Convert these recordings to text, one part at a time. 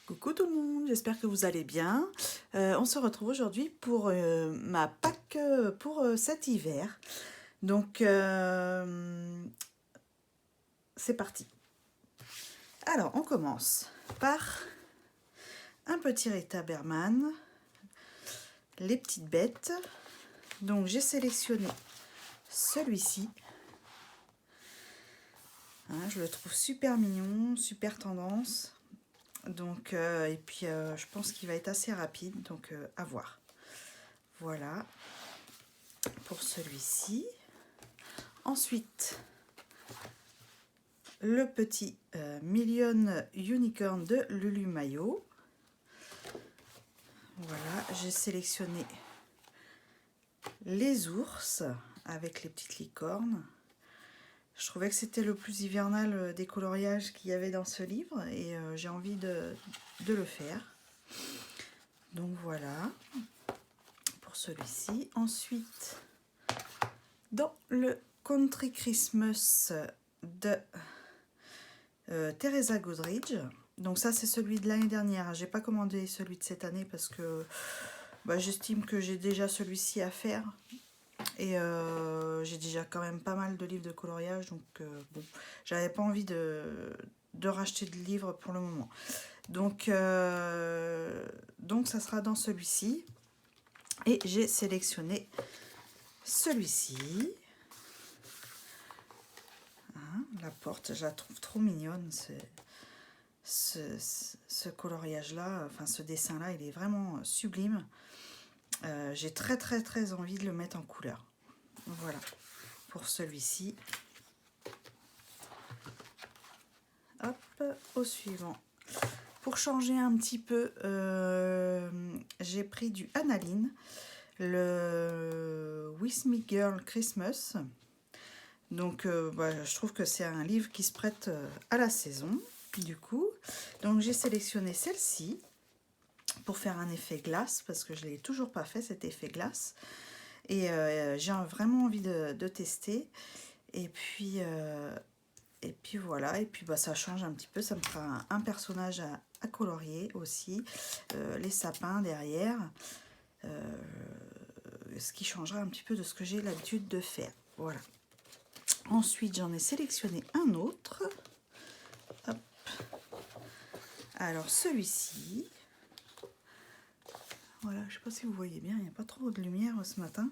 Coucou tout le monde, j'espère que vous allez bien. On se retrouve aujourd'hui pour ma Pâques pour cet hiver. Donc, c'est parti. Alors, on commence par un petit Rita Berman, les petites bêtes. Donc, j'ai sélectionné celui-ci. Hein, je le trouve super mignon, super tendance. Donc, et puis je pense qu'il va être assez rapide, donc à voir. Voilà pour celui-ci. Ensuite, le petit Million Unicorn de Lulu Mayo. Voilà, j'ai sélectionné les ours avec les petites licornes. Je trouvais que c'était le plus hivernal des coloriages qu'il y avait dans ce livre et j'ai envie de le faire. Donc voilà pour celui-ci. Ensuite, dans le Country Christmas de Teresa Goodridge. Donc ça c'est celui de l'année dernière. J'ai pas commandé celui de cette année parce que j'estime que j'ai déjà celui-ci à faire. Et j'ai déjà quand même pas mal de livres de coloriage, donc bon, j'avais pas envie de racheter de livres pour le moment. Donc ça sera dans celui-ci. Et j'ai sélectionné celui-ci. Hein, la porte, je la trouve trop mignonne. Ce coloriage-là, enfin ce dessin-là, il est vraiment sublime. J'ai très envie de le mettre en couleur. Voilà, pour celui-ci. Hop, au suivant. Pour changer un petit peu, j'ai pris du Analine, le With Me Girl Christmas. Donc, je trouve que c'est un livre qui se prête à la saison, du coup. Donc, j'ai sélectionné celle-ci pour faire un effet glace, parce que je ne l'ai toujours pas fait, cet effet glace. Et j'ai vraiment envie de tester. Et puis voilà, et puis ça change un petit peu, ça me fera un personnage à colorier aussi. Les sapins derrière, ce qui changera un petit peu de ce que j'ai l'habitude de faire. Voilà. Ensuite, j'en ai sélectionné un autre. Hop. Alors, celui-ci. Voilà, je ne sais pas si vous voyez bien, il n'y a pas trop de lumière ce matin.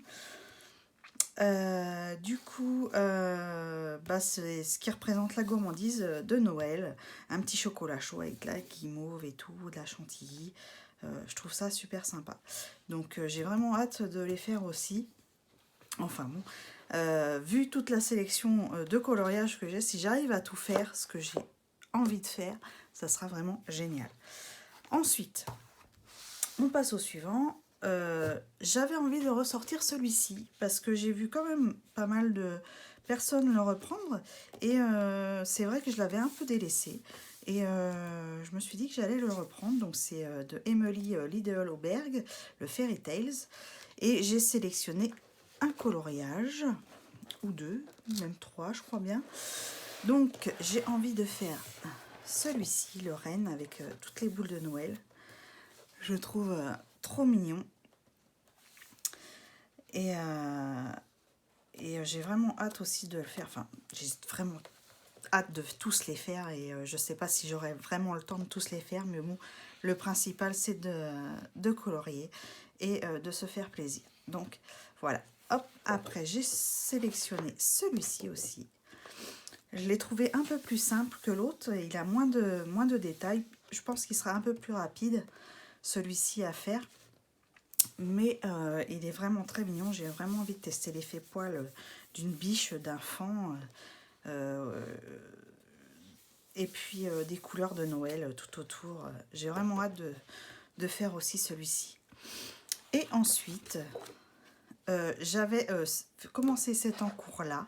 Du coup, c'est ce qui représente la gourmandise de Noël. Un petit chocolat chaud avec de la guimauve et tout, de la chantilly. Je trouve ça super sympa. Donc, j'ai vraiment hâte de les faire aussi. Enfin bon, vu toute la sélection de coloriage que j'ai, si j'arrive à tout faire, ce que j'ai envie de faire, ça sera vraiment génial. Ensuite, on passe au suivant. J'avais envie de ressortir celui-ci parce que j'ai vu quand même pas mal de personnes le reprendre et c'est vrai que je l'avais un peu délaissé et je me suis dit que j'allais le reprendre. Donc c'est de Emily Lidl-Auberg, le Fairy Tales, et j'ai sélectionné un coloriage ou deux, même trois je crois bien. Donc j'ai envie de faire celui-ci, le renne avec toutes les boules de Noël. Je le trouve trop mignon. Et j'ai vraiment hâte aussi de le faire. Enfin, j'ai vraiment hâte de tous les faire. Et je sais pas si j'aurai vraiment le temps de tous les faire. Mais bon, le principal, c'est de colorier et de se faire plaisir. Donc, voilà. Hop, après, j'ai sélectionné celui-ci aussi. Je l'ai trouvé un peu plus simple que l'autre. Il a moins de détails. Je pense qu'il sera un peu plus rapide, celui-ci, à faire. Mais il est vraiment très mignon. J'ai vraiment envie de tester l'effet poil d'une biche, d'un faon. Et puis des couleurs de Noël tout autour. J'ai vraiment hâte de faire aussi celui-ci. Et ensuite, j'avais commencé cet encours-là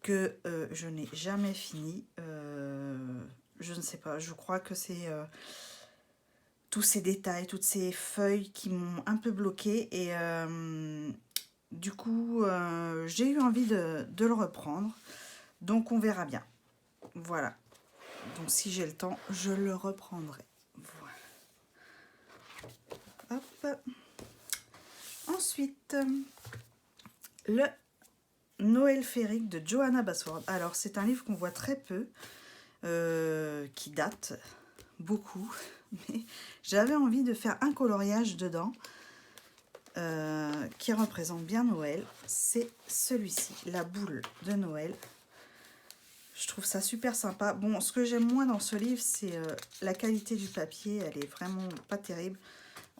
que je n'ai jamais fini. Je ne sais pas, je crois que c'est tous ces détails, toutes ces feuilles qui m'ont un peu bloquée. Et du coup, j'ai eu envie de le reprendre. Donc, on verra bien. Voilà. Donc, si j'ai le temps, je le reprendrai. Voilà. Hop. Ensuite, le Noël féerique de Johanna Basford. Alors, c'est un livre qu'on voit très peu, qui date beaucoup, mais j'avais envie de faire un coloriage dedans qui représente bien Noël. C'est celui-ci, la boule de Noël. Je trouve ça super sympa. Bon, ce que j'aime moins dans ce livre, c'est la qualité du papier. Elle est vraiment pas terrible.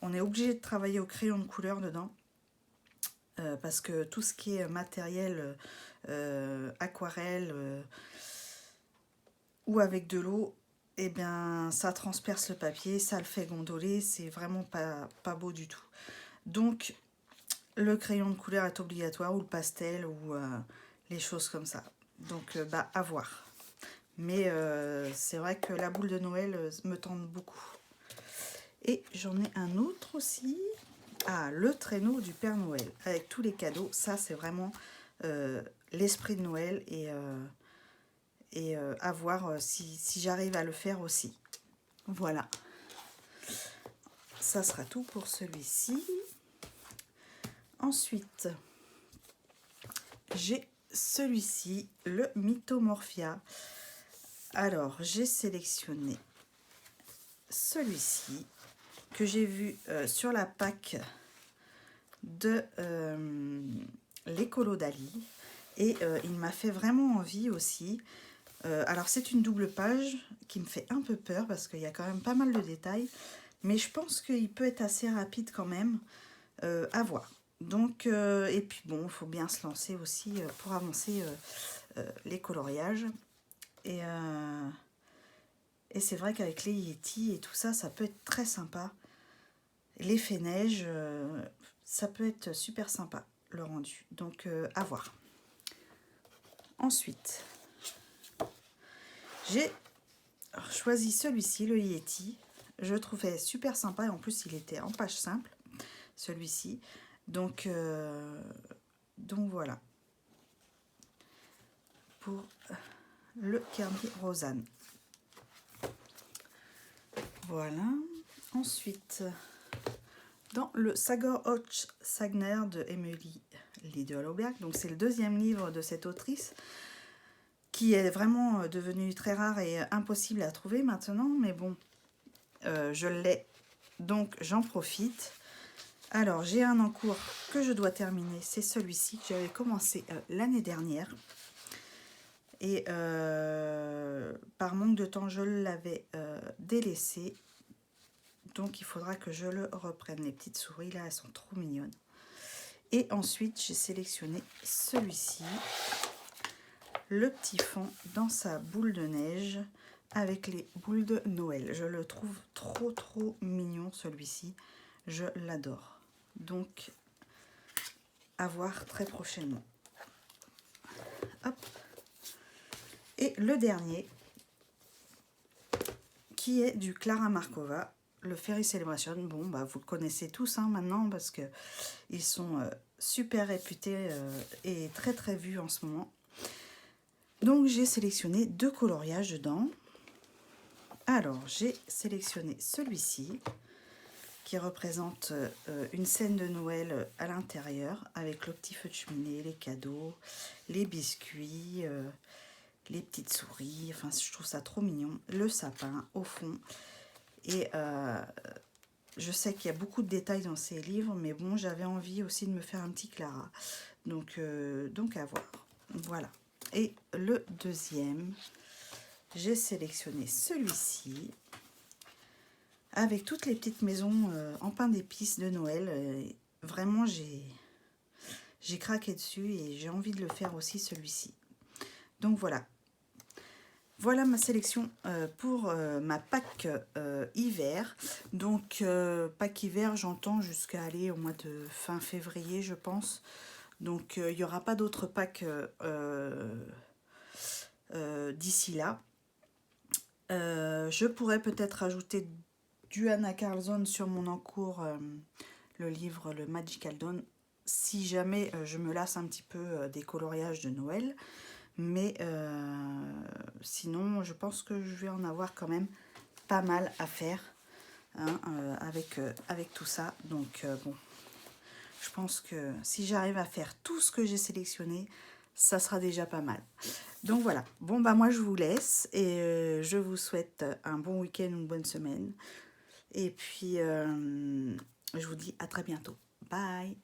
On est obligé de travailler au crayon de couleur dedans. Parce que tout ce qui est matériel, aquarelle ou avec de l'eau, eh bien, ça transperce le papier, ça le fait gondoler. C'est vraiment pas beau du tout. Donc, le crayon de couleur est obligatoire, ou le pastel, ou les choses comme ça. Donc, à voir. Mais c'est vrai que la boule de Noël me tente beaucoup. Et j'en ai un autre aussi. Ah, le traîneau du Père Noël, avec tous les cadeaux. Ça, c'est vraiment l'esprit de Noël. Et à voir si j'arrive à le faire aussi. Voilà. Ça sera tout pour celui-ci. Ensuite, j'ai celui-ci, le Mythomorphia. Alors, j'ai sélectionné celui-ci que j'ai vu sur la PAC de l'Écolo Dali. Et il m'a fait vraiment envie aussi. Alors, c'est une double page qui me fait un peu peur parce qu'il y a quand même pas mal de détails. Mais je pense qu'il peut être assez rapide quand même. À voir. Donc, et puis bon, il faut bien se lancer aussi pour avancer les coloriages. Et c'est vrai qu'avec les Yeti et tout ça, ça peut être très sympa. L'effet neige, ça peut être super sympa, le rendu. Donc, à voir. Ensuite, j'ai choisi celui-ci, le Yeti. Je le trouvais super sympa et en plus, il était en page simple, celui-ci. Donc voilà. Pour le carnet Rosanne. Voilà. Ensuite, dans le Sagor Hoch Sagner de Emily Lidl-Auberg, donc c'est le deuxième livre de cette autrice qui est vraiment devenue très rare et impossible à trouver maintenant, mais bon, je l'ai, donc j'en profite. Alors, j'ai un en cours que je dois terminer, c'est celui-ci que j'avais commencé l'année dernière. Et par manque de temps, je l'avais délaissé. Donc, il faudra que je le reprenne. Les petites souris, là, elles sont trop mignonnes. Et ensuite, j'ai sélectionné celui-ci. Le petit fond dans sa boule de neige avec les boules de Noël. Je le trouve trop mignon, celui-ci. Je l'adore. Donc, à voir très prochainement. Hop. Et le dernier, qui est du Clara Markova, le Fairy Celebration. Bon, vous le connaissez tous maintenant parce que ils sont super réputés et très vus en ce moment. Donc, j'ai sélectionné 2 coloriages dedans. Alors, j'ai sélectionné celui-ci qui représente une scène de Noël à l'intérieur avec le petit feu de cheminée, les cadeaux, les biscuits, les petites souris, enfin je trouve ça trop mignon, le sapin au fond. Et je sais qu'il y a beaucoup de détails dans ces livres, mais bon, j'avais envie aussi de me faire un petit Clara. Donc à voir. Voilà. Et le deuxième, j'ai sélectionné celui-ci avec toutes les petites maisons en pain d'épices de Noël. Vraiment, j'ai craqué dessus et j'ai envie de le faire aussi celui-ci. Donc voilà. Voilà ma sélection pour ma Pâques hiver. Donc Pâques hiver, j'entends jusqu'à aller au mois de fin février, je pense. Donc il n'y aura pas d'autres Pâques d'ici là. Je pourrais peut-être ajouter du Anna Carlson sur mon encours, le livre Le Magical Dawn, si jamais je me lasse un petit peu des coloriages de Noël. Mais sinon, je pense que je vais en avoir quand même pas mal à faire. hein, avec tout ça. Donc bon, je pense que si j'arrive à faire tout ce que j'ai sélectionné, ça sera déjà pas mal. Donc voilà, bon bah moi je vous laisse et je vous souhaite un bon week-end, une bonne semaine. Et puis je vous dis à très bientôt. Bye!